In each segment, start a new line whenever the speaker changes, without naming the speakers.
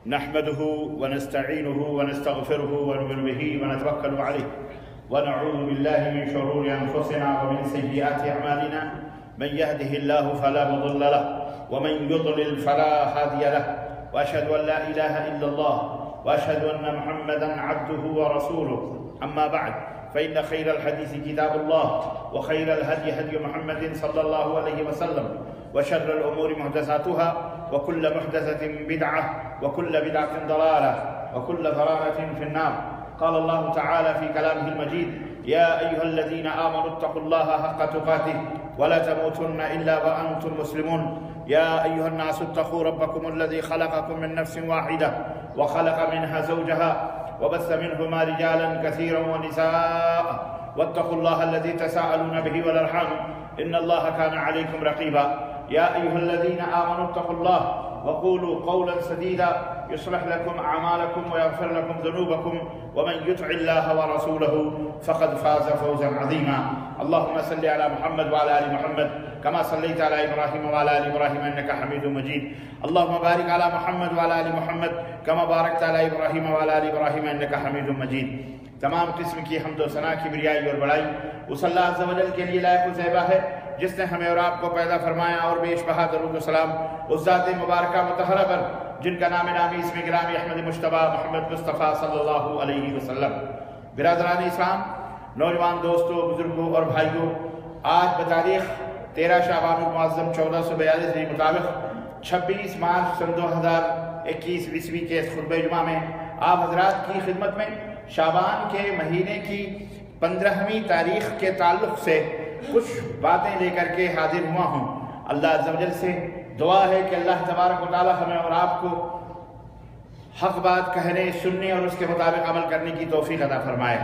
نحمده ونستعينه ونستغفره ونؤمن به ونتوكل عليه ونعوذ بالله من شرور أنفسنا ومن سيئات أعمالنا. من يهده الله فلا مضل له ومن يضلل فلا هادي له، وأشهد أن لا إله إلا الله وأشهد أن محمدا عبده ورسوله. أما بعد، فإن خير الحديث كتاب الله وخير الهدي هدي محمد صلى الله عليه وسلم، وشر الأمور محدثاتها وكل محدثة بدعة وكل بدعة ضلالة وكل ضلالة في النار. قال الله تعالى في كلامه المجيد: يا أيها الذين آمنوا اتقوا الله حق تقاته ولا تموتن إلا وأنتم مسلمون. يا أيها الناس اتقوا ربكم الذي خلقكم من نفس واحدة وخلق منها زوجها وبث منهما رجالا كثيرا ونساء، واتقوا الله الذي تساءلون به والأرحام إن الله كان عليكم رقيبا. يا أيها الذين آمنوا اتقوا الله وقولوا قولا سديدا يصلح لكم أعمالكم ويغفر لكم ذنوبكم، ومن يطع الله ورسوله فقد فاز فوزا عظيما. اللهم صل على محمد وعلى آل محمد كما صليت على إبراهيم وعلى آل إبراهيم إنك حميد مجيد. اللهم بارك على محمد وعلى آل محمد كما باركت على إبراهيم وعلى آل إبراهيم إنك حميد مجيد. تمام قسم کی حمد و ثنا، کبریائی اور بڑائی اس اللہ عز و جل کے لیے لائق و زیبا ہے جس نے ہمیں اور آپ کو پیدا فرمایا، اور بیش بہا درود و سلام اس ذات مبارکہ مطہرہ پر جن کا نام نامی اسم گرامی احمد مجتبیٰ محمد مصطفیٰ صلی اللہ علیہ وسلم. برادران اسلام، نوجوان دوستوں، بزرگوں اور بھائیوں، آج بتاریخ 13 شعبان المعظم 1442 کے مطابق 26 مارچ سن 2021 عیسوی کے خطبہ جمعہ میں آپ حضرات کی خدمت میں شعبان کے مہینے کی 15ویں تاریخ کے تعلق سے کچھ باتیں لے کر کے حاضر ہوا ہوں. اللہ عز و جل سے دعا ہے کہ اللہ تبارک و تعالی ہمیں اور آپ کو حق بات کہنے، سننے اور اس کے مطابق عمل کرنے کی توفیق عطا فرمائے.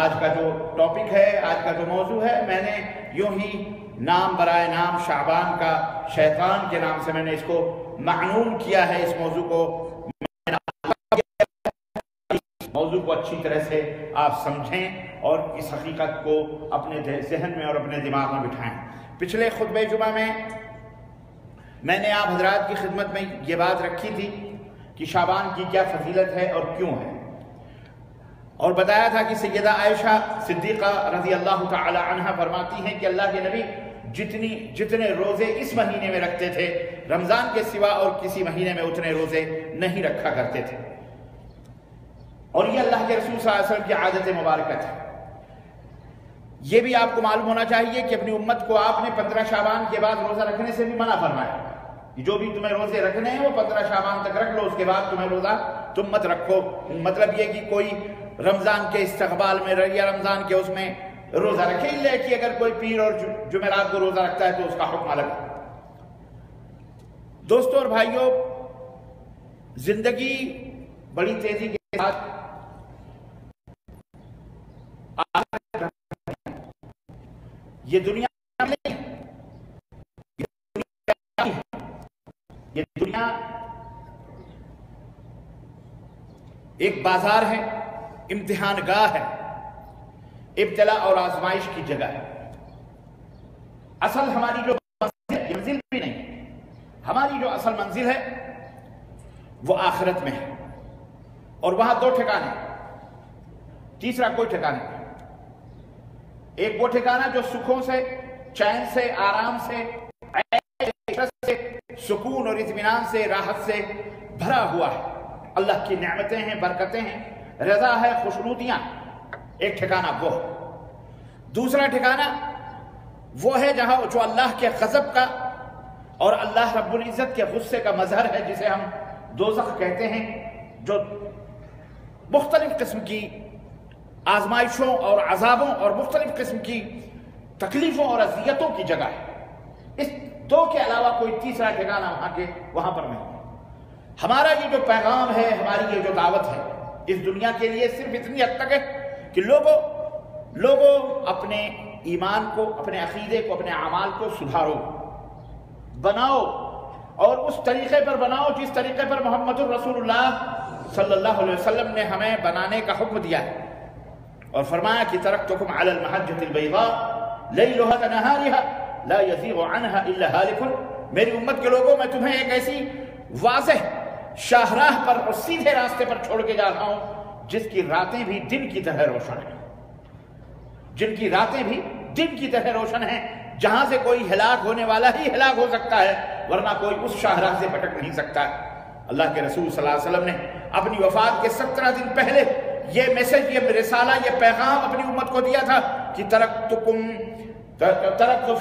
آج کا جو ٹاپک ہے، آج کا جو موضوع ہے، میں نے یوں ہی نام برائے نام شعبان کا شیطان کے نام سے میں نے اس کو معنون کیا ہے. اس موضوع کو اچھی طرح سے آپ سمجھیں اور اس حقیقت کو اپنے ذہن میں اور اپنے دماغ میں بٹھائیں. پچھلے خطبہ جمعہ میں نے آپ حضرات کی خدمت میں یہ بات رکھی تھی کہ شعبان کی کیا فضیلت ہے اور کیوں ہے، اور بتایا تھا کہ سیدہ عائشہ صدیقہ رضی اللہ تعالی عنہ فرماتی ہیں کہ اللہ کے نبی جتنے روزے اس مہینے میں رکھتے تھے، رمضان کے سوا اور کسی مہینے میں اتنے روزے نہیں رکھا کرتے تھے. اور یہ اللہ کے رسول صلی اللہ علیہ وسلم کی عادت مبارکت ہے. یہ بھی آپ کو معلوم ہونا چاہیے کہ اپنی امت کو آپ نے 15 شعبان کے بعد روزہ رکھنے سے بھی منع فرمایا. جو بھی تمہیں روزے رکھنے ہیں وہ 15 شعبان تک رکھ لو، اس کے بعد تمہیں روزہ تم مت رکھو. مطلب یہ کہ کوئی رمضان کے استقبال میں یا رمضان کے اس میں روزہ رکھے، اللہ کہ اگر کوئی پیر اور جمعرات کو روزہ رکھتا ہے تو اس کا حکم الگ. دوستوں اور بھائیوں، زندگی بڑی تیزی کے ساتھ یہ دنیا ایک بازار ہے، امتحان گاہ ہے، ابتلا اور آزمائش کی جگہ ہے. اصل ہماری جو منزل بھی نہیں، ہماری جو اصل منزل ہے وہ آخرت میں ہے، اور وہاں 2 ٹھکانے، تیسرا کوئی ٹھکانے نہیں. ایک وہ ٹھکانہ جو سکھوں سے، چین سے، آرام سے، سکون اور اطمینان سے، راحت سے بھرا ہوا ہے. اللہ کی نعمتیں ہیں، برکتیں ہیں، رضا ہے، خوشنودیاں. ایک ٹھکانہ وہ ہے. دوسرا ٹھکانہ وہ ہے جہاں جو اللہ کے غضب کا اور اللہ رب العزت کے غصے کا مظہر ہے، جسے ہم دوزخ کہتے ہیں، جو مختلف قسم کی آزمائشوں اور عذابوں اور مختلف قسم کی تکلیفوں اور اذیتوں کی جگہ ہے. اس 2 کے علاوہ کوئی تیسرا ٹھکانہ وہاں پر نہیں. ہمارا یہ جو پیغام ہے، ہماری یہ جو دعوت ہے اس دنیا کے لیے صرف اتنی حد تک ہے کہ لوگوں اپنے ایمان کو، اپنے عقیدے کو، اپنے اعمال کو سدھارو، بناؤ، اور اس طریقے پر بناؤ جس طریقے پر محمد الرسول اللہ صلی اللہ علیہ وسلم نے ہمیں بنانے کا حکم دیا ہے. اور فرمایا کہ ترکتکم علی المحجۃ البیضاء لیلھا کنہارھا لا یزیغ عنھا الا ھالک. میری امت کے لوگوں، میں تمہیں ایک ایسی واضح شاہراہ پر اور سیدھے راستے پر چھوڑ کے جا رہا ہوں جس کی راتیں بھی دن کی طرح روشن ہیں، جن کی راتیں بھی دن کی طرح روشن ہیں، جہاں سے کوئی ہلاک ہونے والا ہی ہلاک ہو سکتا ہے، ورنہ کوئی اس شاہراہ سے بھٹک نہیں سکتا ہے۔ اللہ کے رسول صلی اللہ علیہ وسلم نے اپنی وفات کے 17 دن پہلے یہ میسج، یہ رسالہ، یہ پیغام اپنی امت کو دیا تھا کہ ترکت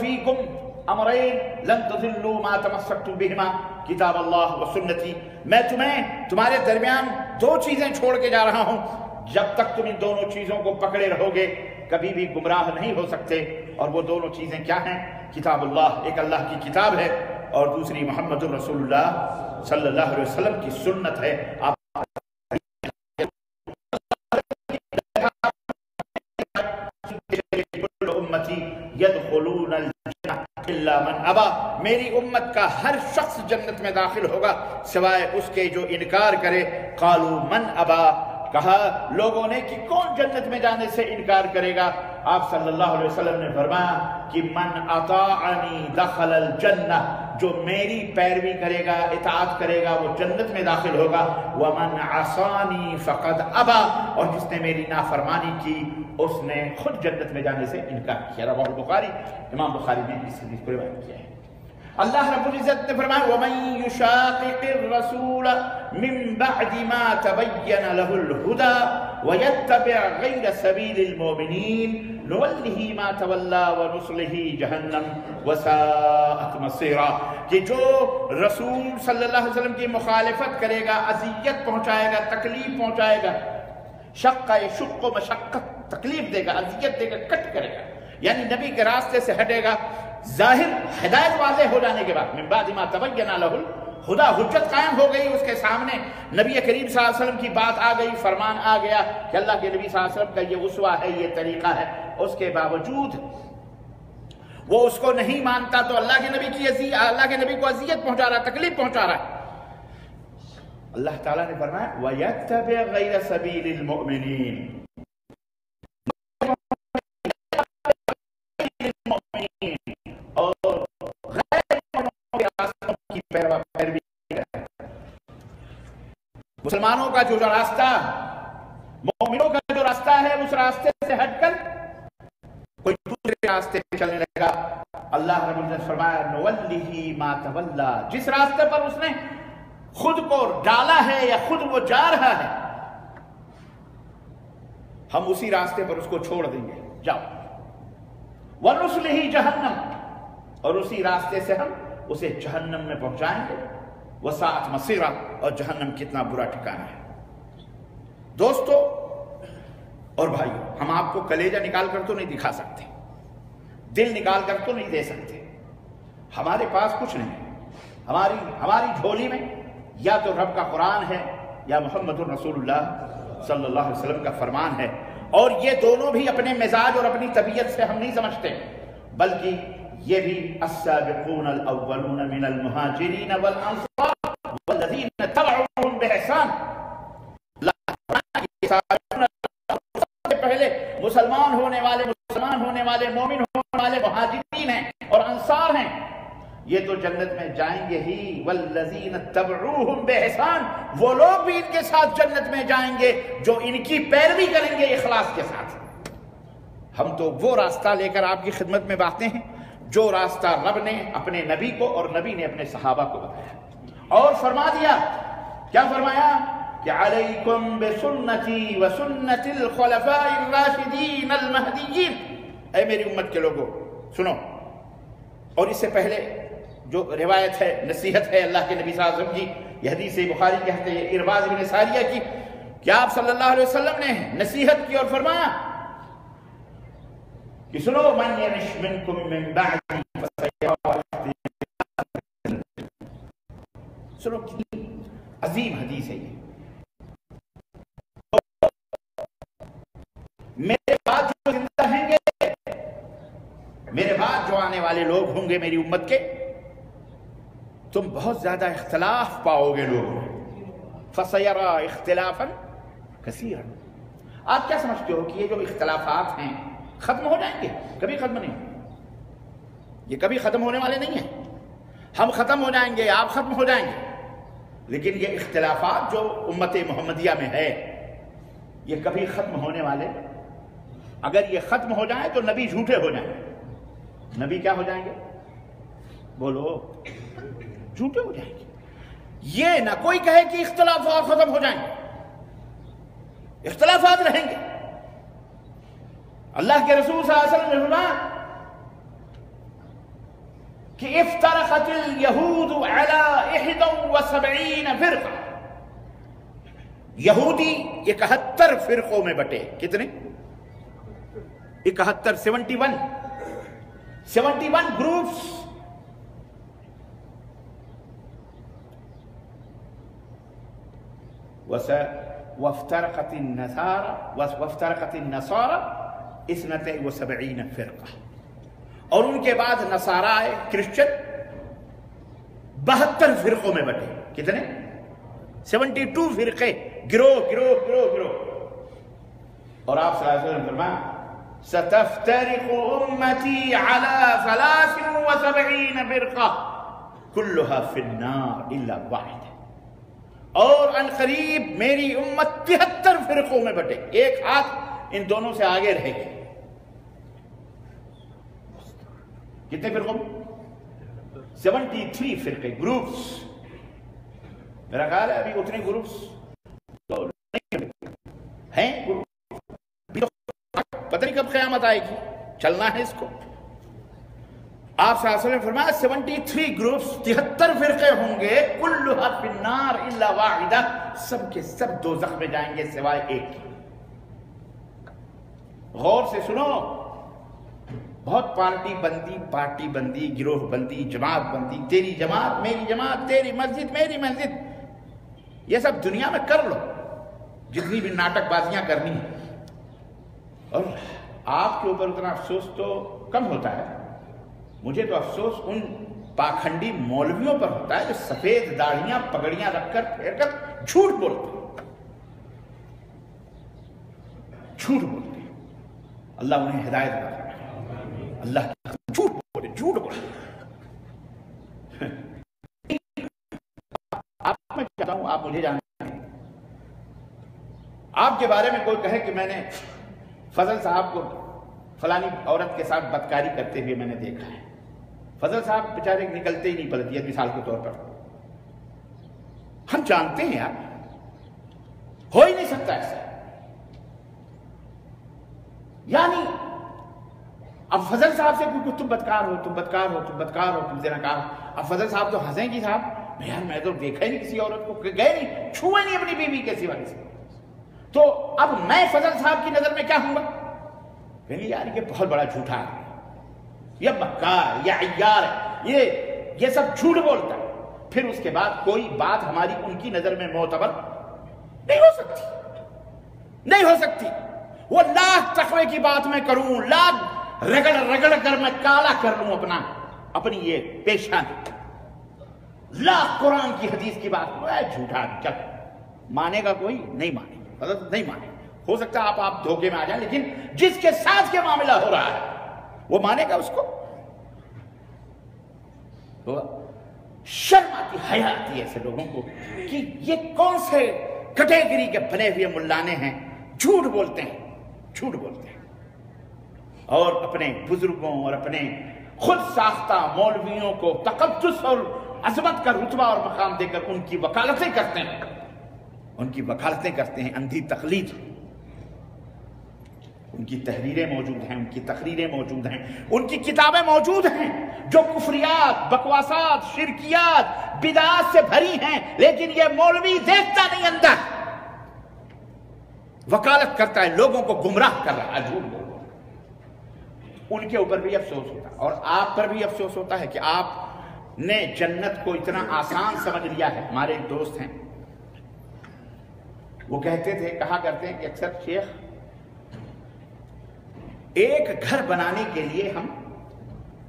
فیکم امرین لن تضلوا ما تمسکتم بہما کتاب اللہ و سنتی، میں تمہارے درمیان 2 چیزیں چھوڑ کے جا رہا ہوں، جب تک تم ان دونوں چیزوں کو پکڑے رہو گے کبھی بھی گمراہ نہیں ہو سکتے۔ اور وہ دونوں چیزیں کیا ہیں؟ کتاب اللہ، ایک اللہ کی کتاب ہے، اور دوسری محمد رسول اللہ صلی اللہ علیہ وسلم کی سنت ہے۔ آپ يدخلون الجنہ الا من ابا، میری امت کا ہر شخص جنت میں داخل ہوگا سوائے اس کے جو انکار کرے۔ قالوا من ابا، کہا لوگوں نے کہ کون جنت میں جانے سے انکار کرے گا؟ آپ صلی اللہ علیہ وسلم نے فرمایا کہ من اطاعنی دخل الجنہ، جو میری پیروی کرے گا، اطاعت کرے گا، وہ جنت میں داخل ہوگا۔ ومن عصانی فقد ابا، اور جس نے میری نافرمانی کی اس نے خود جنت میں جانے سے انکار کیا۔ رواه البخاری، امام بخاری نے اس حدیث کو روایت کیا ہے۔ اللہ رب العزت نے فرمایا وَمَن يُشَاقِقِ الرَّسُولَ مِن بَعْدِ مَا تَبَيَّنَ لَهُ الْهُدَى وَيَتَّبِعْ غَيْرَ سَبِيلِ الْمُؤْمِنِينَ نُوَلِّهِ مَا تَوَلَّى وَنُصْلِهِ جَهَنَّمَ وَسَاءَتْ مَصِيرًا، کہ جو رسول صلی اللہ علیہ وسلم کی مخالفت کرے گا، اذیت پہنچائے گا، تکلیف پہنچائے گا، شق و مشقت، تکلیف دے گا، اذیت دے گا، کٹ کرے گا، یعنی نبی کے راستے سے ہٹے گا، ظاہر ہدایت واضح ہو جانے کے بعد من بعد ما تبین لہ الہدی، حجت قائم ہو گئی اس کے سامنے، نبی کریم صلی اللہ علیہ وسلم کی بات آ گئی، فرمان آ گیا کہ اللہ کے نبی صلی اللہ علیہ وسلم کا یہ اسوہ ہے، یہ طریقہ ہے، اس کے باوجود وہ اس کو نہیں مانتا تو اللہ کے نبی کو اذیت پہنچا رہا ہے، تکلیف پہنچا رہا ہے۔ اللہ تعالیٰ نے فرمایا وَيَتَّبِعْ غَيْرَ سَبِيلِ الْمُؤْمِنِينَ، مسلمانوں کا جو راستہ، مومنوں کا جو راستہ ہے، اس راستے سے ہٹ کر کوئی دوسرے راستے پہ چلنے لگا، اللہ رب العزت نے فرمایا نُوَلِّهِ مَا تَوَلَّى، جس راستے پر اس نے خود کو ڈالا ہے یا خود وہ جا رہا ہے، ہم اسی راستے پر اس کو چھوڑ دیں گے، جاؤ۔ وَنُصْلِهِ جَهَنَّمَ، اور اسی راستے سے ہم اسے جہنم میں پہنچائیں گے، وساعت مصیرہ، اور جہنم کتنا برا ٹھکانہ ہے۔ دوستو اور بھائیو، ہم آپ کو کلیجہ نکال کر تو نہیں دکھا سکتے، دل نکال کر تو نہیں دے سکتے، ہمارے پاس کچھ نہیں ہے، ہماری جھولی میں یا تو رب کا قرآن ہے یا محمد الرسول اللہ صلی اللہ علیہ وسلم کا فرمان ہے، اور یہ دونوں بھی اپنے مزاج اور اپنی طبیعت سے ہم نہیں سمجھتے، بلکہ یہ بھی السابقون الاولون من المہاجرین والانصار والذین تبعوهم بإحسان، پہلے مسلمان ہونے والے مومن ہونے والے مہاجرین ہیں اور انصار ہیں، یہ تو جنت میں جائیں گے ہی، والذین تبعوهم بإحسان، وہ لوگ بھی ان کے ساتھ جنت میں جائیں گے جو ان کی پیروی کریں گے اخلاص کے ساتھ۔ ہم تو وہ راستہ لے کر آپ کی خدمت میں باتیں ہیں جو راستہ رب نے اپنے نبی کو اور نبی نے اپنے صحابہ کو بتایا، اور فرما دیا، کیا فرمایا کہ علیکم بسنتی وسنت الخلفاء الراشدین المہدیین، اے میری امت کے لوگوں سنو۔ اور اس سے پہلے جو روایت ہے، نصیحت ہے اللہ کے نبی صلی اللہ علیہ وسلم کی، یہ حدیث بخاری کہتے ہیں ارباز بن ساریہ کی، کہ آپ صلی اللہ علیہ وسلم نے نصیحت کی اور فرمایا کہ سنو من یعش منکم من بعدی فسیرى اختلافا، سنو کتنی عظیم حدیث ہے یہ، میرے بعد جو زندہ ہیں گے، میرے بعد جو آنے والے لوگ ہوں گے میری امت کے، تم بہت زیادہ اختلاف پاؤ گے لوگوں میں، فسیرى اختلافا کثیرا۔ آپ کیا سمجھتے ہو کہ یہ جو اختلافات ہیں ختم ہو جائیں گے؟ کبھی ختم نہیں، یہ کبھی ختم ہونے والے نہیں ہیں، ہم ختم ہو جائیں گے، آپ ختم ہو جائیں گے، لیکن یہ اختلافات جو امت محمدیہ میں ہے یہ کبھی ختم ہونے والے؟ اگر یہ ختم ہو جائیں تو نبی جھوٹے ہو جائیں. نبی کیا ہو جائیں گے؟ بولو، جھوٹے ہو جائیں گے. یہ نہ کوئی کہے کہ اختلافات ختم ہو جائیں گے، اختلافات رہیں گے. اللہ کے رسول صلی اللہ علیہ وسلم نے فرمایا کہ افترقت الیہود علی 71 فرقہ. یہودی 71 فرقوں میں بٹے. کتنے؟ 71. 71 گروپس. وافترقت النصارى 72 فرقہ. اور ان کے بعد نصارہ آئے، کرسچن، 72 فرقوں میں بٹے. کتنے؟ 72 فرقے، گروہ گروہ گروہ گروہ. اور آپ صلی اللہ علیہ وسلم فرمایا ستفترق امتی علی 73 فرقہ كلها في النار الا واحدہ. اور ان قریب میری امت 73 فرقوں میں بٹے. ایک ہاتھ ان دونوں سے آگے رہے گی. کتنے فرقوں میں؟ 73 فرقے، گروپس. میرا خیال ہے ابھی اتنے گروپس ہیں. پتہ نہیں کب قیامت آئے گی، چلنا ہے اس کو. آپ صلی اللہ علیہ وسلم فرمایا 73 گروپس، 73 فرقے ہوں گے، کلھا فی النار الا واحدہ، سب کے سب دوزخ میں جائیں گے سوائے ایک کی. غور سے سنو. بہت پارٹی بندی، گروہ بندی، جماعت بندی، تیری جماعت میری جماعت، تیری مسجد میری مسجد، یہ سب دنیا میں کر لو جتنی بھی ناٹک بازیاں کرنی ہیں. اور آپ کے اوپر اتنا افسوس تو کم ہوتا ہے. مجھے تو افسوس ان پاکھنڈی مولویوں پر ہوتا ہے جو سفید داڑھیاں پگڑیاں رکھ کر پھیر کر جھوٹ بولتے ہیں. جھوٹ بولتے ہیں. اللہ انہیں ہدایت کرتا ہے. اللہ کی جھوٹ بولے، جھوٹ بولے. آپ میں چاہتا ہوں آپ مجھے جانتے ہیں. آپ کے بارے میں کوئی کہے کہ میں نے فضل صاحب کو فلانی عورت کے ساتھ بدکاری کرتے ہوئے میں نے دیکھا ہے. فضل صاحب بیچارے نکلتے ہی نہیں پلتیت مثال کے طور پر. ہم جانتے ہیں یار، ہو ہی نہیں سکتا ایسا. یعنی اب فضل صاحب سے کوئی تم بدکار ہو، تم بدکار ہو، تم بدکار ہو، تم زناکار ہو. اب فضل صاحب تو ہنسیں گی صاحب، یار میں تو دیکھا ہی نہیں کسی عورت کو، گئے نہیں، چھوئے نہیں اپنی بیوی کے سوا کسی. تو اب میں فضل صاحب کی نظر میں کیا ہوں گا؟ کہیں گے یار یہ بہت بڑا جھوٹا ہے، یہ مکار، یہ عیار ہے، یہ سب جھوٹ بولتا ہے. پھر اس کے بعد کوئی بات ہماری ان کی نظر میں معتبر نہیں ہو سکتی، نہیں ہو سکتی. وہ لاکھ تقوی کی بات میں کروں، لاکھ رگڑ کر میں کالا کر لوں اپنی یہ پیشانی، لاکھ قرآن کی حدیث کی بات کروں، جھوٹا چل. مانے گا کوئی؟ نہیں مانے گا. نہیں مانے. ہو سکتا ہے آپ دھوکے میں آ جائیں، لیکن جس کے ساتھ یہ معاملہ ہو رہا ہے وہ مانے گا اس کو؟ شرم آتی، حیا آتی ہے ایسے لوگوں کو کہ یہ کون سے کیٹیگری کے بنے ہوئے ملانے ہیں، جھوٹ بولتے ہیں، جھوٹ بولتے ہیں. اور اپنے بزرگوں اور اپنے خود ساختہ مولویوں کو تقدس اور عظمت کا رتبہ اور مقام دے کر ان کی وکالتیں کرتے ہیں، ان کی وکالتیں کرتے ہیں. اندھی تقلید. ان کی تحریریں موجود ہیں، ان کی تقریریں موجود ہیں، ان کی کتابیں موجود ہیں جو کفریات، بکواسات، شرکیات، بدعات سے بھری ہیں، لیکن یہ مولوی دیکھتا نہیں اندر، وکالت کرتا ہے، لوگوں کو گمراہ کر رہا ہے، جھوٹ بول رہا ہے. ان کے اوپر بھی افسوس ہوتا ہے اور آپ پر بھی افسوس ہوتا ہے کہ آپ نے جنت کو اتنا آسان سمجھ لیا ہے. ہمارے ایک دوست ہیں، وہ کہتے تھے، کہا کرتے ہیں کہ اکثر شیخ ایک گھر بنانے کے لیے ہم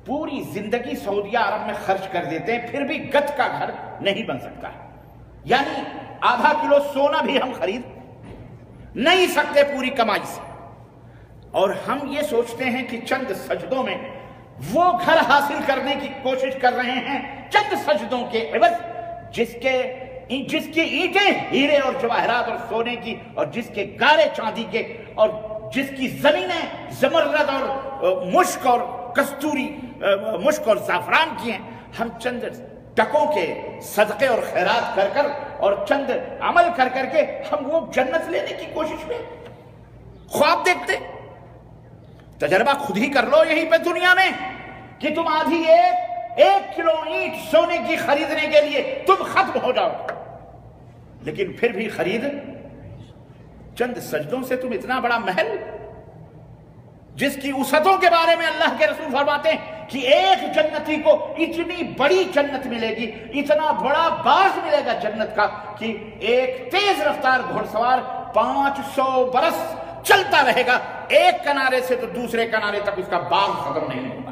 پوری زندگی سعودیہ عرب میں خرچ کر دیتے ہیں، پھر بھی گت کا گھر نہیں بن سکتا. یعنی آدھا کلو سونا بھی ہم خرید نہیں سکتے پوری کمائی سے. اور ہم یہ سوچتے ہیں کہ چند سجدوں میں وہ گھر حاصل کرنے کی کوشش کر رہے ہیں، چند سجدوں کے عوض جس کے جس کی اینٹیں ہیرے اور جواہرات اور سونے کی، اور جس کے گارے چاندی کے، اور جس کی زمینیں زمرد اور مشک اور کستوری، مشک اور زعفران کی ہیں، ہم چند ٹکوں کے صدقے اور خیرات کر کر اور چند عمل کر کر کے ہم وہ جنت لینے کی کوشش میں خواب دیکھتے۔ تجربہ خود ہی کر لو یہیں پہ دنیا میں کہ تم آدھی ایک کلو اینٹ سونے کی خریدنے کے لیے تم ختم ہو جاؤ، لیکن پھر بھی خرید چند سجدوں سے تم اتنا بڑا محل، جس کی وسعتوں کے بارے میں اللہ کے رسول فرماتے ہیں کہ ایک جنتی کو اتنی بڑی جنت ملے گی، اتنا بڑا باغ ملے گا جنت کا کہ ایک تیز رفتار گھڑ سوار 500 برس چلتا رہے گا، ایک کنارے سے تو دوسرے کنارے تک اس کا باغ ختم نہیں ہوگا۔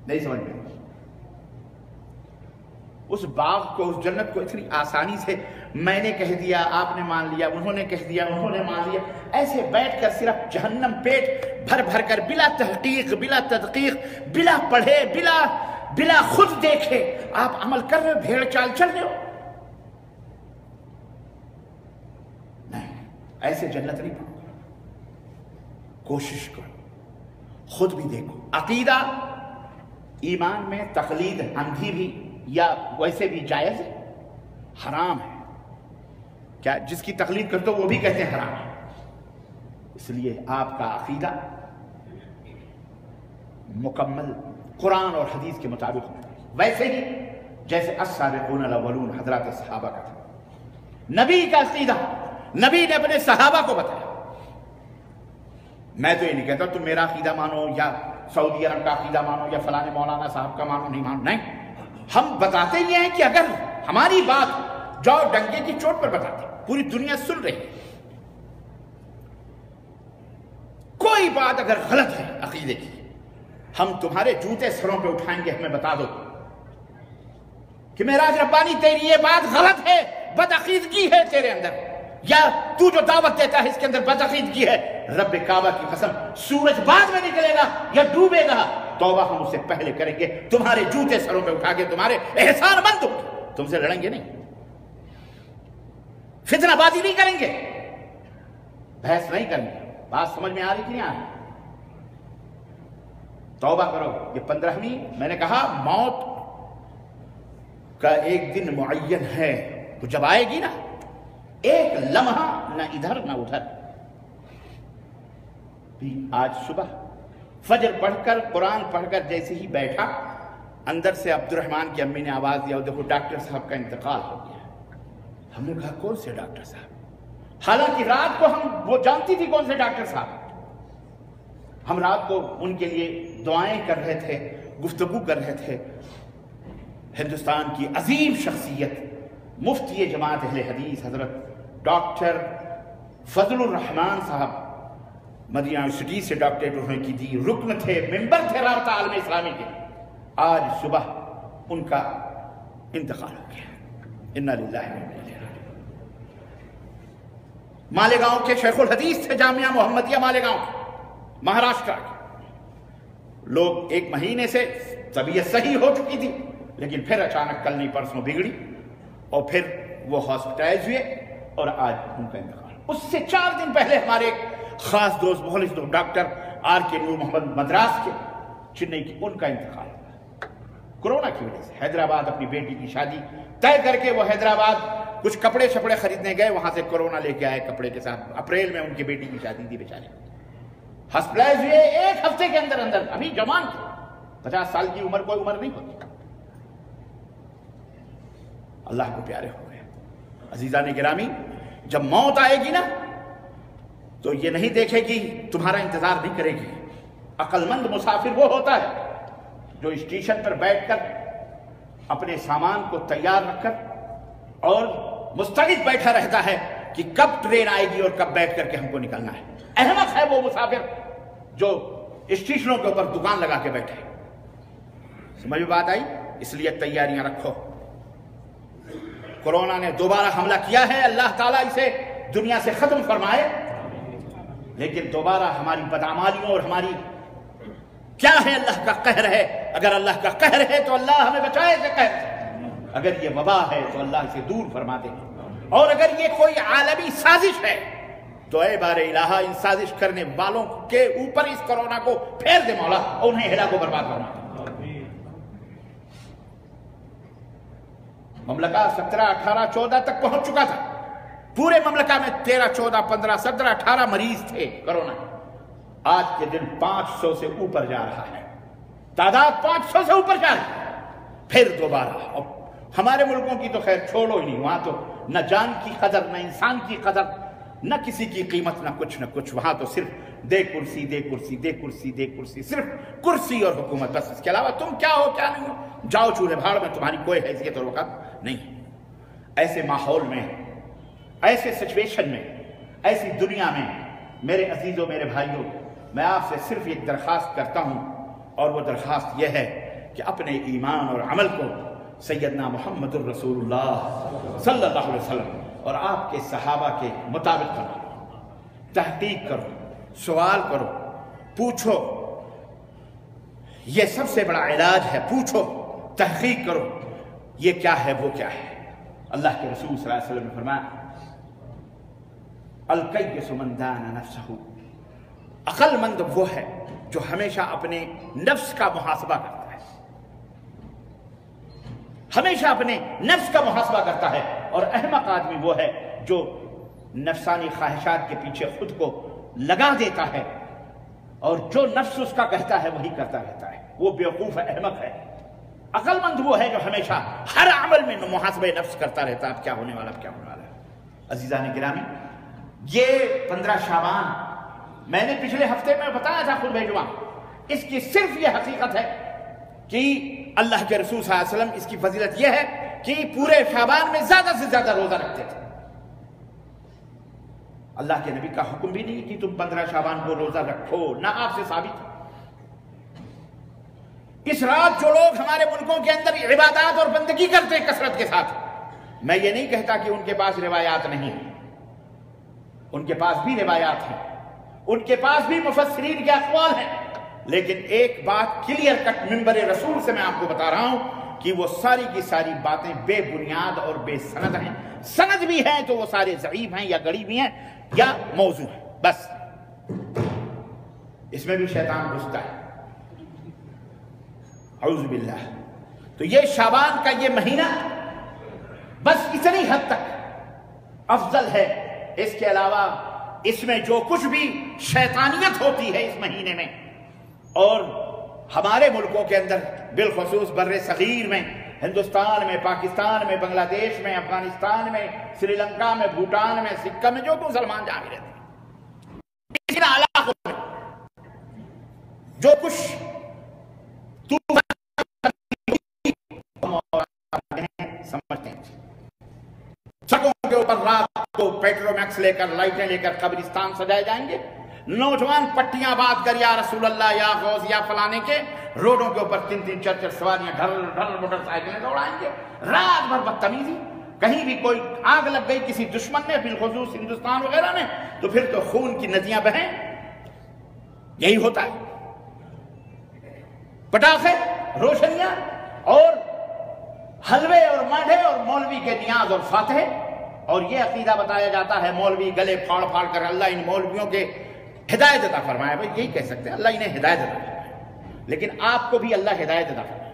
نہیں سمجھ میں؟ اس باغ کو، اس جنت کو اتنی آسانی سے میں نے کہہ دیا، آپ نے مان لیا، انہوں نے کہہ دیا، انہوں نے مان لیا، ایسے بیٹھ کر صرف جہنم پیٹ بھر بھر کر بلا تحقیق، بلا تدقیق، بلا پڑھے، بلا خود دیکھے آپ عمل کر رہے ہو، بھیڑ چال چل رہے ہو۔ نہیں، ایسے جنت نہیں پاؤ۔ کوشش کرو، خود بھی دیکھو۔ عقیدہ ایمان میں تقلید اندھی بھی یا ویسے بھی جائز ہے؟ حرام ہے۔ کیا جس کی تقلید کرتے ہو وہ بھی کہتے ہیں حرام ہے؟ اس لیے آپ کا عقیدہ مکمل قرآن اور حدیث کے مطابق ہونا ہے، ویسے ہی جیسے السابقون الاولون حضرات صحابہ کا تھا۔ نبی کا عقیدہ نبی نے اپنے صحابہ کو بتایا۔ میں تو یہ نہیں کہتا تم میرا عقیدہ مانو یا سعودی عرب کا عقیدہ مانو یا فلاں مولانا صاحب کا مانو، نہیں مانو، نہیں، ہم بتاتے یہ ہیں کہ اگر ہماری بات جاؤ ڈنکے کی چوٹ پر بتاتے، پوری دنیا سن رہی ہے، کوئی بات اگر غلط ہے عقیدے کی، ہم تمہارے جوتے سروں پہ اٹھائیں گے، ہمیں بتا دو کہ معراج ربانی تیری یہ بات غلط ہے، بدعقیدگی ہے تیرے اندر، یا تو جو دعوت دیتا ہے اس کے اندر بدعقیدگی ہے۔ رب کعبہ کی قسم، سورج بعد میں نکلے گا یا ڈوبے گا، توبہ ہم اسے پہلے کریں گے، تمہارے جوتے سروں پہ اٹھا کے تمہارے احسان مند ہوں گے، تم سے لڑیں گے نہیں، فتنہ بازی نہیں کریں گے، بحث نہیں کریں گے۔ بات سمجھ میں آ رہی کہ نہیں آ رہی؟ توبہ کرو۔ یہ 15ویں میں نے کہا موت کا ایک دن معین ہے، تو جب آئے گی نا، ایک لمحہ نہ ادھر نہ ادھر۔ بھی آج صبح فجر پڑھ کر، قرآن پڑھ کر جیسے ہی بیٹھا، اندر سے عبد الرحمان کی امی نے آواز دیا، دیکھو ڈاکٹر صاحب کا انتقال ہو گیا۔ ہم نے کہا کون سے ڈاکٹر صاحب؟ حالانکہ رات کو ہم وہ جانتی تھی کون سے ڈاکٹر صاحب، ہم رات کو ان کے لیے دعائیں کر رہے تھے، گفتگو کر رہے تھے۔ ہندوستان کی عظیم شخصیت مفتی جماعت اہل حدیث حضرت ڈاکٹر فضل الرحمان صاحب، مدینہ یونیورسٹی سے ڈاکٹریٹ انہوں نے کی تھی، رکن تھے، ممبر تھے رابطہ عالم اسلامی کے، آج صبح ان کا انتقال ہو گیا۔ انا للہ و انا الیہ راجعون۔ مالیگاؤں کے شیخ الحدیث تھے، جامعہ محمدیہ مالیگاؤں کے، مہاراشٹر کے لوگ۔ ایک مہینے سے طبیعت صحیح ہو چکی تھی، لیکن پھر اچانک کل نہیں پرسوں بگڑی، اور پھر وہ ہاسپٹلائز ہوئے، اور آج ان کا انتقال۔ اس سے 4 دن پہلے ہمارے ایک خاص دوست، مخلص دوست، ڈاکٹر آر کے نور محمد مدراس کے، چنئی کی، ان کا انتقال ہوا کورونا کی وجہ سے۔ حیدرآباد اپنی بیٹی کی شادی طے کر کے وہ حیدرآباد کچھ کپڑے شپڑے خریدنے گئے، وہاں سے کورونا لے کے آئے کپڑے کے ساتھ۔ اپریل میں ان کی بیٹی کی شادی تھی، بیچارے ہاسپٹلائز ہوئے 1 ہفتے کے اندر اندر، ابھی جوان تھے، 50 سال کی عمر کوئی عمر نہیں ہوتی۔ اللہ کو پیارے ہو گئے۔ عزیزان گرامی، جب موت آئے گی نا تو یہ نہیں دیکھے گی، تمہارا انتظار نہیں کرے گی۔ عقل مند مسافر وہ ہوتا ہے جو اسٹیشن پر بیٹھ کر اپنے سامان کو تیار رکھ کر اور مستعد بیٹھا رہتا ہے کہ کب ٹرین آئے گی اور کب بیٹھ کر کے ہم کو نکلنا ہے۔ احمق ہے وہ مسافر جو اسٹیشنوں کے اوپر دکان لگا کے بیٹھے۔ سمجھ میں بات آئی؟ اس لیے تیاریاں رکھو۔ کورونا نے دوبارہ حملہ کیا ہے، اللہ تعالیٰ اسے دنیا سے ختم فرمائے، لیکن دوبارہ ہماری بدعمالیوں اور ہماری کیا ہے، اللہ کا قہر ہے۔ اگر اللہ کا قہر ہے تو اللہ ہمیں بچائے سے قہر سے، اگر یہ وبا ہے تو اللہ اسے دور فرما دے، اور اگر یہ کوئی عالمی سازش ہے تو اے بار الہ ان سازش کرنے والوں کے اوپر اس کرونا کو پھیر دے مولا، اور انہیں ہلاک و برباد فرما دے۔ مملکہ 17، 18، 14 تک پہنچ چکا تھا، پورے مملکہ میں 13، 14، 15، 17، 18 مریض تھے کرونا، آج کے دن 500 سے اوپر جا رہا ہے، تعداد 500 سے اوپر جا رہی ہے، پھر دوبارہ۔ اور ہمارے ملکوں کی تو خیر چھوڑو ہی نہیں، وہاں تو نہ جان کی قدر، نہ انسان کی قدر، نہ کسی کی قیمت، نہ کچھ، وہاں تو صرف دے کرسی، دے کرسی، دے کرسی، دے کرسی، صرف کرسی اور حکومت، بس اس کے علاوہ تم کیا ہو کیا نہیں ہو، جاؤ چولہے بھاڑ میں، تمہاری کوئی حیثیت اور وقت نہیں۔ ایسے ماحول میں، ایسے سچویشن میں، ایسی دنیا میں میرے عزیزوں، میرے بھائیوں، میں آپ سے صرف ایک درخواست کرتا ہوں، اور وہ درخواست یہ ہے کہ اپنے ایمان اور عمل کو سیدنا محمد الرسول اللہ صلی اللہ علیہ وسلم اور آپ کے صحابہ کے مطابق کرو، تحقیق کرو، سوال کرو، پوچھو، یہ سب سے بڑا علاج ہے، پوچھو، تحقیق کرو، یہ کیا ہے، وہ کیا ہے۔ اللہ کے رسول صلی اللہ علیہ وسلم نے فرمایا الکیس من دان نفسہ، عقل مند وہ ہے جو ہمیشہ اپنے نفس کا محاسبہ کرتا ہے، ہمیشہ اپنے نفس کا محاسبہ کرتا ہے، اور احمق آدمی وہ ہے جو نفسانی خواہشات کے پیچھے خود کو لگا دیتا ہے، اور جو نفس اس کا کہتا ہے وہی کرتا رہتا ہے، وہ بیوقوف ہے، احمق ہے۔ عقل مند وہ ہے جو ہمیشہ ہر عمل میں محاسبہ نفس کرتا رہتا ہے، اب کیا ہونے والا، اب کیا ہونے والا ہے۔ عزیزان گرامی، یہ 15 شعبان میں نے پچھلے ہفتے میں بتایا تھا خطبہ جمعہ، اس کی صرف یہ حقیقت ہے کہ اللہ کے رسول صلی اللہ علیہ وسلم، اس کی فضیلت یہ ہے کہ پورے شعبان میں زیادہ سے زیادہ روزہ رکھتے تھے۔ اللہ کے نبی کا حکم بھی نہیں کہ تم 15 شعبان کو روزہ رکھو، نہ آپ سے ثابت۔ اس رات جو لوگ ہمارے ملکوں کے اندر عبادات اور بندگی کرتے ہیں کثرت کے ساتھ، میں یہ نہیں کہتا کہ ان کے پاس روایات نہیں ہیں، ان کے پاس بھی روایات ہیں، ان کے پاس بھی مفسرین کے اقوال ہیں، لیکن ایک بات کلیئر کٹ منبر رسول سے میں آپ کو بتا رہا ہوں کہ وہ ساری کی ساری باتیں بے بنیاد اور بے سند ہیں، سند بھی ہیں تو وہ سارے ضعیف ہیں یا گڑی بھی ہیں یا موضوع ہیں، بس اس میں بھی شیطان گھستا ہے، اعوذ باللہ۔ تو یہ شعبان کا یہ مہینہ بس اتنی حد تک افضل ہے، اس کے علاوہ اس میں جو کچھ بھی شیطانیت ہوتی ہے اس مہینے میں، اور ہمارے ملکوں کے اندر بالخصوص بر صغیر میں، ہندوستان میں، پاکستان میں، بنگلہ دیش میں، افغانستان میں، سری لنکا میں، بھوٹان میں، سکم میں، جو مسلمان جہاں بھی رہتے ہیں، ان علاقوں میں جو کچھ سمجھتے ہیں، سڑکوں کے اوپر رات کو پیٹرو میکس لے کر، لائٹیں لے کر قبرستان سجائے جائیں گے، نوجوان پٹیاں بات کر یا رسول اللہ یا غوث یا فلانے کے، روڈوں کے اوپر 3-3، 4-4 سواریاں ڈھل ڈھل موٹر سائیکلیں دوڑائیں گے، رات بھر بدتمیزی، کہیں بھی کوئی آگ لگ گئی کسی دشمن میں، بالخصوص ہندوستان وغیرہ میں، تو پھر تو خون کی ندیاں بہیں، یہی ہوتا ہے، پٹاخے، روشنیاں، اور حلوے اور مانڈے اور مولوی کے نیاز اور فاتحے، اور یہ عقیدہ بتایا جاتا ہے مولوی گلے پھاڑ پھاڑ کر اللہ ان مولویوں کے ہدایت عطا فرمائے، بھائی یہی کہہ سکتے ہیں اللہ انہیں ہدایت عطا فرمائے، لیکن آپ کو بھی اللہ ہدایت عطا فرمائے،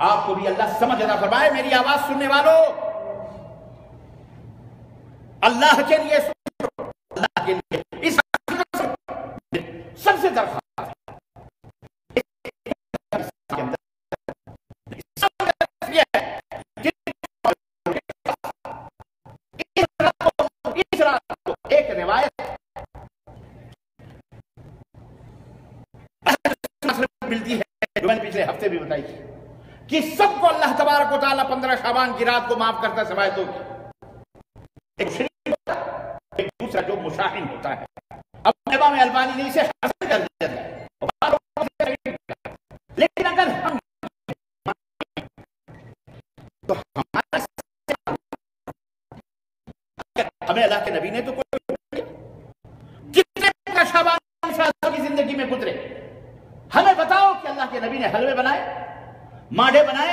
آپ کو بھی اللہ سمجھ عطا فرمائے۔ میری آواز سننے والوں، اللہ کے لیے سنو، اللہ کے لیے اس سب سے درخواست ایک روایت ملتی ہے جو میں نے پچھلے ہفتے بھی بتائی تھی کہ سب کو اللہ تبارک و تعالیٰ 15 شعبان کی رات کو معاف کرتا ہے سوائے دو کی، ایک دوسرا جو مشاہن ہوتا ہے۔ اب امام البانی نے اسے حسن کر دیا ہے، لیکن اگر ہم تو ہمیں اللہ کے نبی نے تو کوئی کتنے شعبان کی زندگی میں گزرے، ہمیں بتاؤ کہ اللہ کے نبی نے حلوے بنائے، مانڈے بنائے،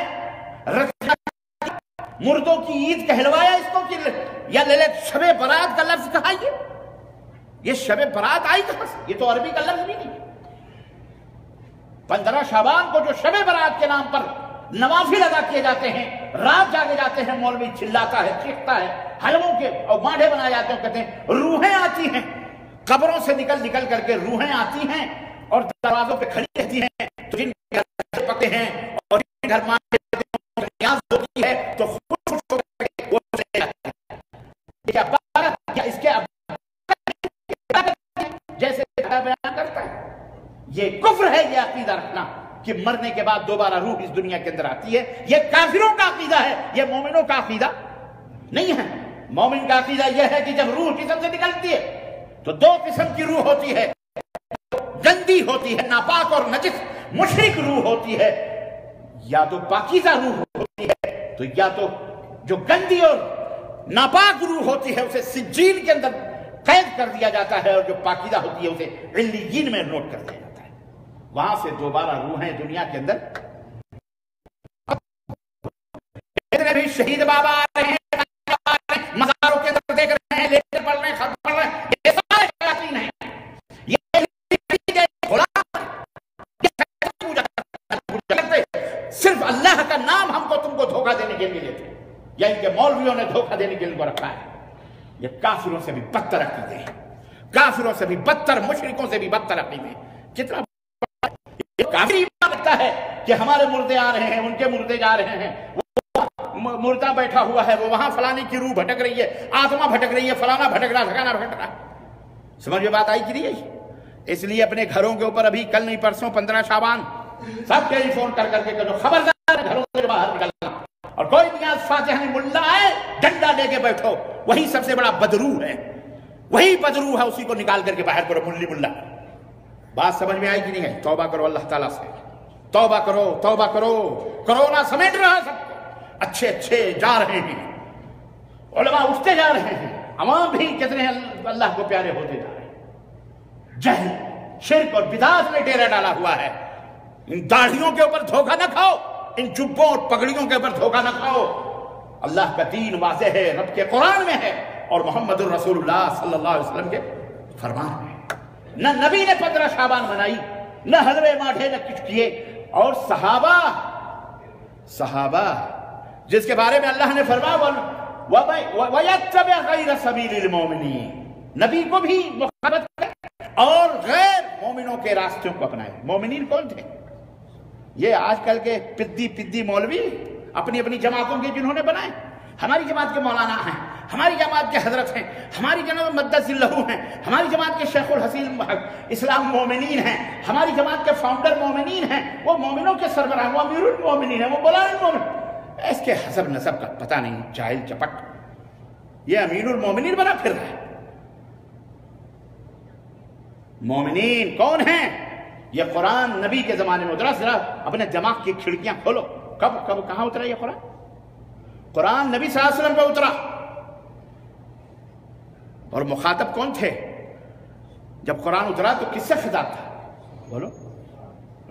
مردوں کی عید کہلوایا اس کو کہ یا لیلت شب برات کا لفظ کہا یہ شب برات آئی کہاں سے؟ یہ تو عربی کا لفظ بھی نہیں۔ 15 شعبان کو جو شب برات کے نام پر نوافل ادا کیے جاتے ہیں، رات جاگے جاتے ہیں، مولوی چلاتا ہے، چیختا ہے، حلووں کے اور مانڈے بنائے جاتے ہیں، کہتے ہیں روحیں آتی ہیں، قبروں سے نکل کر کے روحیں آتی ہیں اور دروازوں پہ کھڑی رہتی ہیں، تو جن کے گھر پکتے ہیں اور جن گھر مانڈے نیاز ہوتی ہے تو خوش ہو کر وہ چلے جاتے ہیں۔ یا اس کے جیسے بیان کرتا ہے، یہ کفر ہے یہ عقیدہ رکھنا کہ مرنے کے بعد دوبارہ روح اس دنیا کے اندر آتی ہے۔ یہ کافروں کا عقیدہ ہے، یہ مومنوں کا عقیدہ نہیں ہے۔ مومن کا عقیدہ یہ ہے کہ جب روح جسم سے نکلتی ہے تو 2 قسم کی روح ہوتی ہے، گندی ہوتی ہے، ناپاک اور نجس مشرک روح ہوتی ہے، یا تو پاکیزہ روح ہوتی ہے، تو یا تو جو گندی اور ناپاک روح ہوتی ہے اسے سجین کے اندر قید کر دیا جاتا ہے، اور جو پاکیزہ ہوتی ہے اسے علیین میں نوٹ کر دیا جاتا ہے۔ وہاں سے دوبارہ روحیں دنیا کے اندر اتنے بھی شہید بابا آ رہے ہیں، مزاروں کے اندر دیکھ رہے ہیں، لیکن پڑھ رہے ہیں، خط پڑھ رہے ہیں، یہ سارے شیاطین ہیں۔ صرف اللہ کا نام ہم کو تم کو دھوکہ دینے کے لیے لیتے ہیں، یا ان کے مولویوں نے دھوکہ دینے کے لیے ان کو رکھا ہے۔ یہ کافروں سے بھی بدتر عقیدے ہیں، کافروں سے بھی بدتر، مشرکوں سے بھی بدتر عقیدے ہیں۔ کتنا کافر ایمان رکھتا ہے کہ ہمارے مردے آ رہے ہیں، ان کے مردے جا رہے ہیں، وہ مردہ بیٹھا ہوا ہے، وہ وہاں فلانے کی روح بھٹک رہی ہے، آتما بھٹک رہی ہے، فلانا بھٹک رہا، ٹھکانا بھٹک رہا۔ سمجھ میں بات آئی کہ نہیں آئی؟ اس لیے اپنے گھروں کے اوپر ابھی کل نہیں پرسوں 15 شعبان سب ٹیلی فون کر کے کہو خبردار گھروں سے باہر نکلنا، اور کوئی نیاز فاتحہ نہیں، ملا آئے ڈنڈا لے کے بیٹھو، وہی سب سے بڑا بدرو ہے، وہی بدرو ہے، اسی کو نکال کر کے باہر کرو ملی ملا۔ بات سمجھ میں آئی کہ نہیں ہے؟ توبہ کرو اللہ تعالیٰ سے، توبہ کرو، توبہ کرو۔ کرونا سمیٹ رہا سب کو، اچھے اچھے جا رہے ہیں، علماء اٹھتے جا رہے ہیں، عوام بھی کتنے اللہ کو پیارے ہوتے جا رہے ہیں۔ جہل، شرک اور بدعات نے ڈیرا ڈالا ہوا ہے۔ ان داڑھیوں کے اوپر دھوکہ نہ کھاؤ، ان جبوں اور پگڑیوں کے اوپر دھوکہ نہ کھاؤ۔ اللہ کا دین واضح ہے، رب کے قرآن میں ہے، اور محمد الرسول اللہ صلی اللہ علیہ وسلم کے فرمان میں۔ نہ نبی نے 15 شعبان منائی، نہ حلوے ماٹھے نہ کچھ کیے، اور صحابہ جس کے بارے میں اللہ نے فرمایا وَيَتَّبِعْ غَيْرَ سَبِيلِ الْمُؤْمِنِينَ، نبی کو بھی مخالفت کرے اور غیر مومنوں کے راستوں کو اپنائے۔ مومنین کون تھے؟ یہ آج کل کے پدی مولوی اپنی اپنی جماعتوں کے جنہوں نے بنائے۔ ہماری جماعت کے مولانا ہیں، ہماری جماعت کے حضرت ہیں، ہماری جماعت مدث اللہ ہیں، ہماری جماعت کے شیخ الحسین اسلام مومنین ہیں، ہماری جماعت کے فاؤنڈر مومنین ہیں، وہ مومنوں کے سربراہ، وہ امیر المومنین ہیں، وہ بلال المومن۔ اس کے حسب نسب کا پتہ نہیں، جاہل چپٹ، یہ امیر المومنین بنا پھر رہا ہے۔ مومنین کون ہیں؟ یہ قرآن نبی کے زمانے میں اترا۔ ذرا اپنے دماغ کی کھڑکیاں کھولو، کب کہاں اترا یہ قرآن؟ قرآن نبی صلی اللہ علیہ وسلم پہ اترا، اور مخاطب کون تھے؟ جب قرآن اترا تو کس سے خطاب تھا؟ بولو،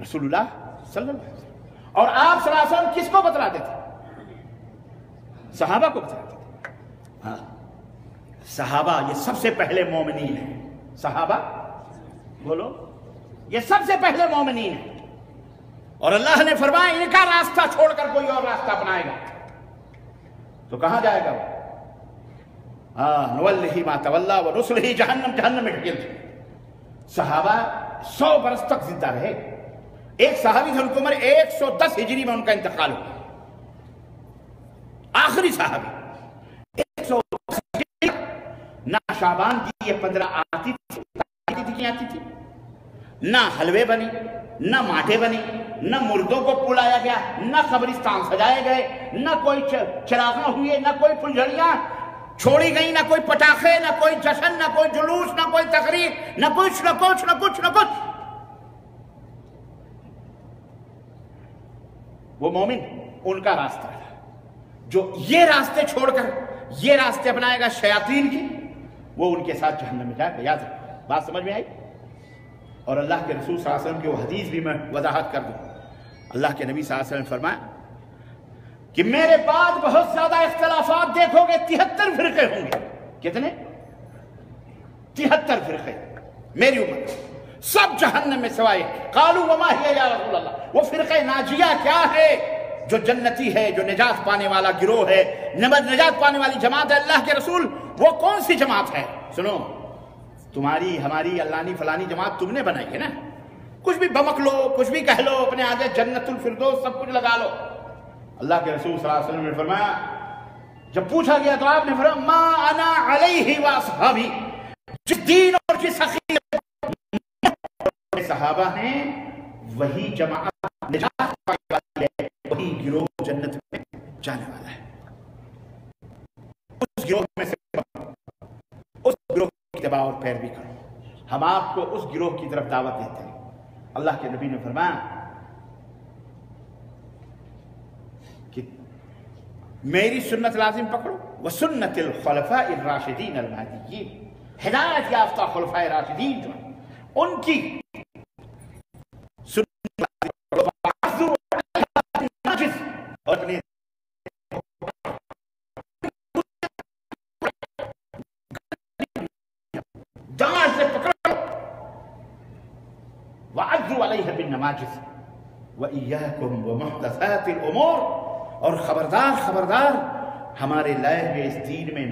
رسول اللہ صلی اللہ علیہ وسلم۔ اور آپ صلی اللہ علیہ وسلم کس کو بتلاتے تھے؟ صحابہ کو بتلاتے تھے۔ ہاں، صحابہ یہ سب سے پہلے مومنین ہیں۔ صحابہ بولو، یہ سب سے پہلے مومنین ہیں، اور اللہ نے فرمایا ان کا راستہ چھوڑ کر کوئی اور راستہ اپنائے گا تو کہاں جائے گا وہ؟ نولہ ما تولی ونصلہ جہنم، جہنم میں ڈھکیل دیں۔ صحابہ 100 برس تک زندہ رہے۔ ایک صحابی تھے، ان کی عمر 110 ہجری میں ان کا انتقال ہوا، آخری صحابی 110 ہجری۔ نہ شعبان کی یہ 15 آتی تھی، نہ حلوے بنی، نہ ماٹھے بنی، نہ مردوں کو پلایا گیا، نہ قبرستان سجائے گئے، نہ کوئی چراغاں ہوئے، نہ کوئی پھلجھڑیاں چھوڑی گئی، نہ کوئی پٹاخے، نہ کوئی جشن، نہ کوئی جلوس، نہ کوئی تقریب، نہ کچھ نہ کچھ نہ کچھ نہ کچھ۔ وہ مومن ان کا راستہ ہے۔ جو یہ راستے چھوڑ کر یہ راستے اپنائے گا شیاطین کی، وہ ان کے ساتھ جہنم میں جائے گا۔ یاد رکھو، بات سمجھ میں آئی؟ اور اللہ کے رسول صلی اللہ علیہ وسلم کی وہ حدیث بھی میں وضاحت کر دوں۔ اللہ کے نبی صلی اللہ علیہ وسلم فرمایا کہ میرے بعد بہت زیادہ اختلافات دیکھو گے، 73 فرقے ہوں گے. کتنے؟ 73 فرقے میری امت، سب جہنم میں سوائے. قالوا وما ہی یا رسول اللہ، وہ فرقہ ناجیہ کیا ہے؟ جو جنتی ہے، جو نجات پانے والا گروہ ہے، نجات پانے والی جماعت ہے. اللہ کے رسول وہ کون سی جماعت ہے؟ سنو، تمہاری ہماری علانی فلانی جماعت تم نے بنائی ہے نا. کچھ بھی بمک لو، کچھ بھی کہہ لو، اپنے آگے جنت الفردوس سب کچھ لگا لو. اللہ کے رسول صلی اللہ علیہ وسلم نے فرمایا، جب پوچھا گیا تو آپ نے فرمایا ما انا علیہ واصحابی، جس دین اور جس عقیدے صحابہ ہیں وہی جماعت نجات پانے والی ہے، وہی گروہ جنت میں جانے والا ہے. اس گروہ میں سے اس گروہ کی اتباع اور پیروی کرو. ہم آپ کو اس گروہ کی طرف دعوت دیتے ہیں. اللہ کے نبی نے فرمایا کہ میری سنت لازم پکڑو، وسنت الخلفاء الراشدین المہدیین، ہدایت یافتہ خلفاء راشدین جو ہیں ان کی سنت اور اپنے جان سے پکڑو. وعضوا علیہ بالنواجذ وإیاکم ومحدثات الامور، اور خبردار ہمارے لائے ہوئے اس دین میں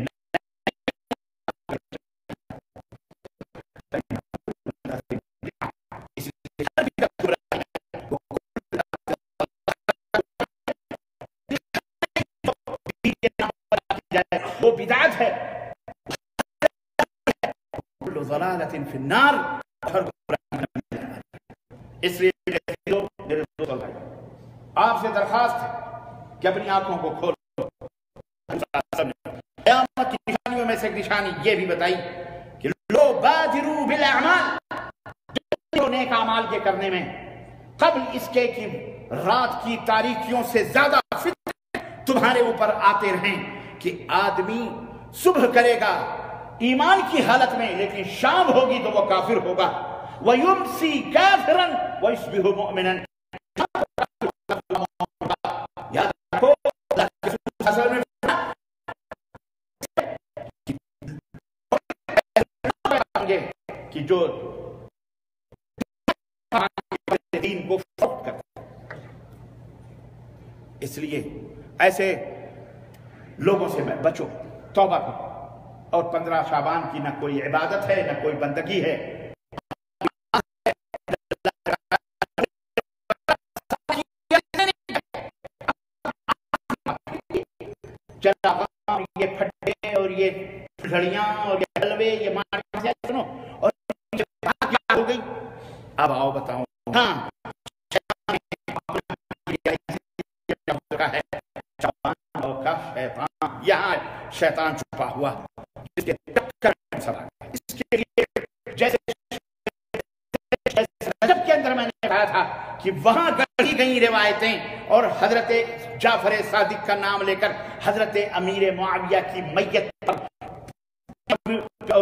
وہ بدعت ہے، کل ضلالۃ فی النار. اس لیے آپ سے درخواست ہے کہ اپنی آنکھوں کو کھولو. قیامت کی نشانیوں میں سے ایک نشانی یہ بھی بتائی کہ لو بادروا بالاعمال، جو نیک اعمال کے کرنے میں قبل اس کے کہ رات کی تاریکیوں سے زیادہ فتنے تمہارے اوپر آتے رہیں. کہ آدمی صبح کرے گا ایمان کی حالت میں، لیکن شام ہوگی تو وہ کافر ہوگا. وَيُمْسِي كَافِرًا وَيُصْبِحُ مُؤْمِنًا. یاد رکھو اللہ کے رسول صلی اللہ علیہ وسلم کہ جو دین کو فروخت کرتا ہے. اس لیے ایسے لوگوں سے میں بچو، توبہ کرو. اور 15 شعبان کی نہ کوئی عبادت ہے نہ کوئی بندگی ہے. یہ پھٹے اور یہ گھڑیاں اور یہ حلوے، یہ مارے سنو، اور کیا ہو گئی. اب آؤ بتاؤں. ہاں شیطان، یہاں شیطان چھپا ہوا، اس کے ٹکر اس کے لیے جیسے رجب کے اندر میں نے کہا تھا کہ وہاں گڑھی گئی روایتیں، اور حضرت جعفر صادق کا نام لے کر حضرت امیر معاویہ کی میت پر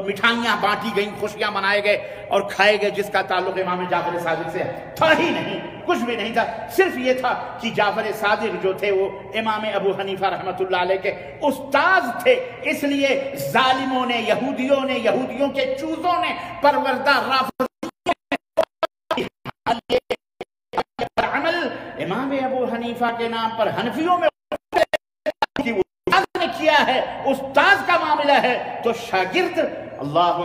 مٹھائیاں بانٹی گئیں، خوشیاں منائے گئے اور کھائے گئے، جس کا تعلق امام جعفر صادق سے تھا ہی نہیں، کچھ بھی نہیں تھا. صرف یہ تھا کہ جعفر صادق جو تھے وہ امام ابو حنیفہ رحمۃ اللہ علیہ کے استاذ تھے. اس لیے ظالموں نے، یہودیوں کے چوزوں نے، پروردہ عمل امام ابو حنیفہ کے نام پر حنفیوں میں نے کیا ہے. استاذ کا معاملہ ہے تو شاگرد، اللہ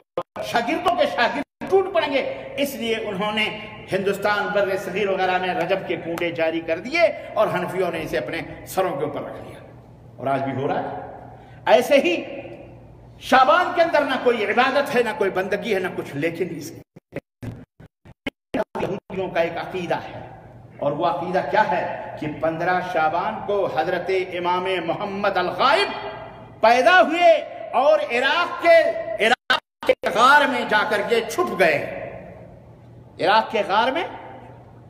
شاگردوں کے شاگرد ٹوٹ پڑیں گے. اس لیے انہوں نے ہندوستان بر صغیر وغیرہ میں رجب کے کونڈے جاری کر دیے اور حنفیوں نے اسے اپنے سروں کے اوپر رکھ لیا، اور آج بھی ہو رہا ہے. ایسے ہی شعبان کے اندر نہ کوئی عبادت ہے نہ کوئی بندگی ہے نہ کچھ، لیکن اس یہودیوں کا ایک عقیدہ ہے، اور وہ عقیدہ کیا ہے کہ 15 شعبان کو حضرت امام محمد الغائب پیدا ہوئے اور عراق کے غار میں جا کر کے چھپ گئے. عراق کے غار میں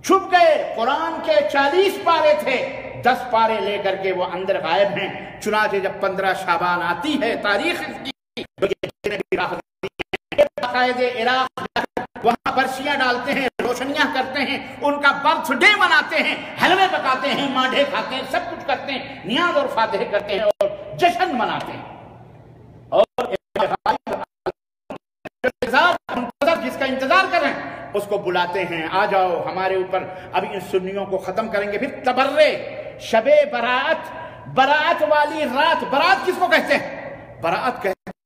چھپ گئے. قرآن کے 40 پارے تھے، 10 پارے لے کر کے وہ اندر غائب ہیں. چنانچہ جب 15 شعبان آتی ہے تاریخ کی، باقاعدہ عراق وہاں برشیاں ڈالتے ہیں، روشنیاں کرتے ہیں، ان کا برتھ ڈے مناتے ہیں، حلوے پکاتے ہیں، مانڈے کھاتے ہیں، سب کچھ کرتے ہیں، نیاز اور فاتحے کرتے ہیں اور جشن مناتے ہیں۔ اور جس کا انتظار کر رہے ہیں اس کو بلاتے ہیں، آ جاؤ ہمارے اوپر، اب ان سنیوں کو ختم کریں گے۔ پھر تبرے، شب برات، برات والی رات۔ برات کس کو کہتے ہیں؟ برات کہتے ہیں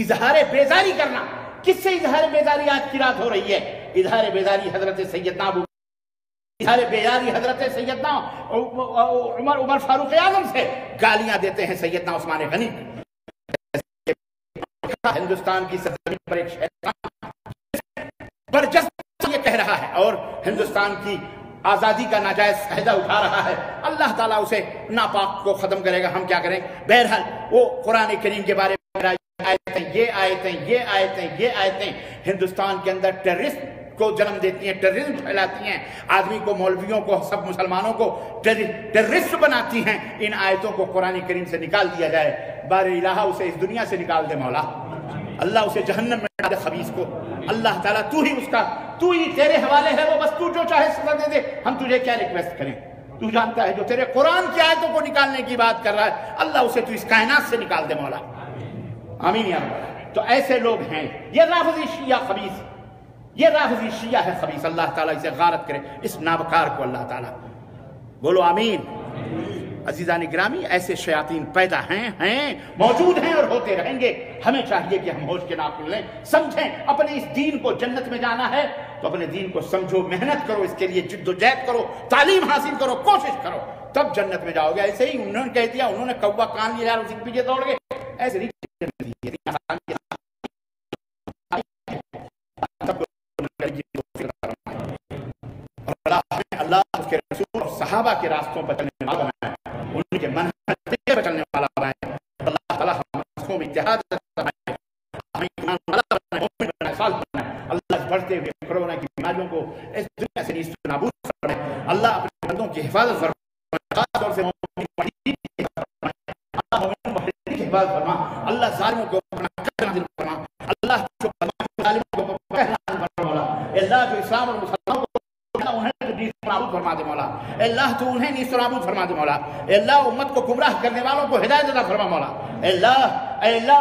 اظہار بیزاری کرنا۔ کس سے اظہار بیزاری آج کی رات ہو رہی ہے؟ اظہار بیزاری حضرت سیدنا ابو، اظہار بیزاری حضرت سیدنا عمر فاروق اعظم سے گالیاں دیتے ہیں سیدنا عثمان غنی۔ ہندوستان کی سرزمین پر ایک شیطان برجست یہ کہہ رہا ہے اور ہندوستان کی آزادی کا ناجائز فائدہ اٹھا رہا ہے، اللہ تعالیٰ اسے ناپاک کو ختم کرے گا۔ ہم کیا کریں؟ بہرحال وہ قرآن کریم کے بارے میں یہ آیتیں ہندوستان کے اندر ٹیررسٹ کو جنم دیتی ہیں، ٹیررزم پھیلاتی ہیں، آدمی کو، مولویوں کو، سب مسلمانوں کو ٹیررسٹ بناتی ہیں۔ ان آیتوں کو قرآن کریم سے نکال دیا جائے، بار الہ اسے اس دنیا سے نکال دے مولا، اللہ اسے جہنم میں ڈال دے خبیث کو۔ اللہ تعالیٰ تو ہی تیرے حوالے ہے، وہ بس تو جو چاہے سزا دے دے، ہم تجھے کیا ریکویسٹ کریں؟ تو جانتا ہے جو تیرے قرآن کی آیتوں کو نکالنے کی بات کر رہا ہے، اللہ اسے تو اس کائنات سے نکال دے مولا، آمین یا رب۔ تو ایسے لوگ ہیں، یہ رافضی شیعہ خبیث، یہ رافضی شیعہ ہے خبیث، اللہ تعالیٰ اسے غارت کرے، اس نابکار کو اللہ تعالیٰ۔ بولو آمین۔ عزیزان گرامی، ایسے شیاطین پیدا ہیں، موجود ہیں اور ہوتے رہیں گے۔ ہمیں چاہیے کہ ہم ہوش کے ناخن لیں، سمجھیں اپنے اس دین کو، جنت میں جانا ہے تو اپنے دین کو سمجھو، محنت کرو، اس کے لیے جد و جہد کرو، تعلیم حاصل کرو، کوشش کرو، تب جنت میں جاؤ گے۔ ایسے ہی انہوں نے کہہ دیا، انہوں نے کوا کان لیا اسی کے پیچھے دوڑ گئے، ایسے نہیں۔ اللہ اس کے رسول اور صحابہ کے راستوں پر چلنے والا بنائے، ان کے منہج پر چلنے والا بنائے۔ اللہ تعالیٰ ہم راسوں میں اتحاد بنائے، ہمیں ایمان والا بنائے، مومن بنائے، صالح بنائے۔ اللہ اس بڑھتے ہوئے کرونا کی بیماریوں کو اس دنیا سے نیست و نابود فرمائے۔ اللہ اپنے بندوں کی حفاظت فرمائے، خاص طور سے مومن کی حفاظت فرما۔ اللہ ظالموں کو اپنا قہر نازل فرما، اللہ جو ظالموں کو قہر نازل فرما، اللہ جو اسلام اور مسلمانوں کو نابود فرما دے مولا، اللہ تو انہیں نیست و نابود فرما دے مولا، اللہ امت کو گمراہ کرنے والوں کو ہدایت عطا فرما مولا، اللہ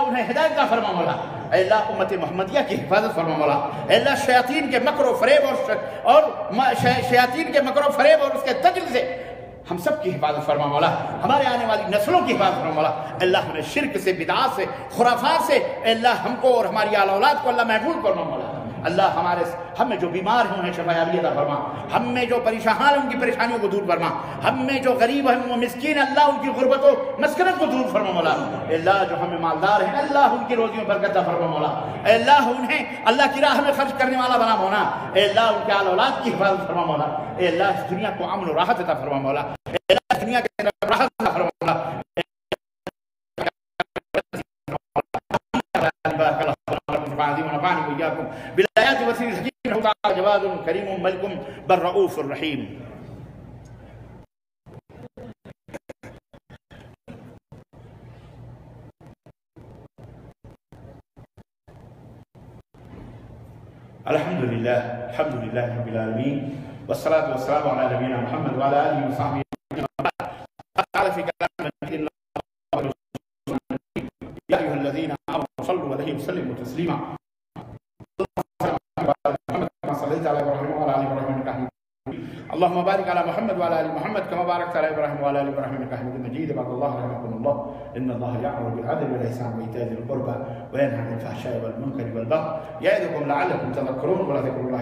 انہیں ہدایت عطا فرما مولا، اللہ امت محمدیہ کی حفاظت فرما مولا، اللہ شیاطین کے مکر و فریب اور شیاطین کے مکر و فریب اور اس کے دجل سے ہم سب کی حفاظت فرما مولا، ہمارے آنے والی نسلوں کی حفاظت فرما مولا۔ اللہ ہمیں شرک سے، بدعات سے، خرافات سے، اللہ ہم کو اور ہماری آل اولاد کو اللہ محفوظ فرما مولا۔ اللہ ہم میں جو بیمار ہیں انہیں شفایابی عطا فرما، ہم میں جو پریشان ہیں ان کی پریشانیوں کو دور فرما، ہم میں جو غریب ہیں وہ مسکین، اللہ ان کی غربت و مسکنت کو دور فرما مولا۔ اللہ جو ہمیں مالدار ہیں اللہ ان کی روزیوں پر برکت عطا فرما مولا، اللہ انہیں اللہ کی راہ میں خرچ کرنے والا بنا مولا، اللہ ان کے آل اولاد کی حفاظت فرما مولا، اللہ اس دنیا کو امن و راحت عطا فرما مولا، اللہ اس دنیا کے اندر راحت عطا فرما مولا۔ بالآيات والذكر الحكيم إنه تعالى جواد كريم ملك بل رؤوف رحيم۔ الحمد لله رب العالمين والصلاة والسلام على نبينا محمد وعلى آله وصحبه قال في كلام يا أيها الذين آمنوا صلوا عليه وسلموا تسليما اللهم بارك على محمد وعلى ال محمد كما باركت على ابراهيم وعلى ال ابراهيم انك حميد مجيد۔ عباد الله رحمكم الله، ان الله يأمر بالعدل والاحسان وايتاء ذي القربى وينهى عن الفحشاء والمنكر والبغي يعظكم لعلكم تذكرون، ولذكر الله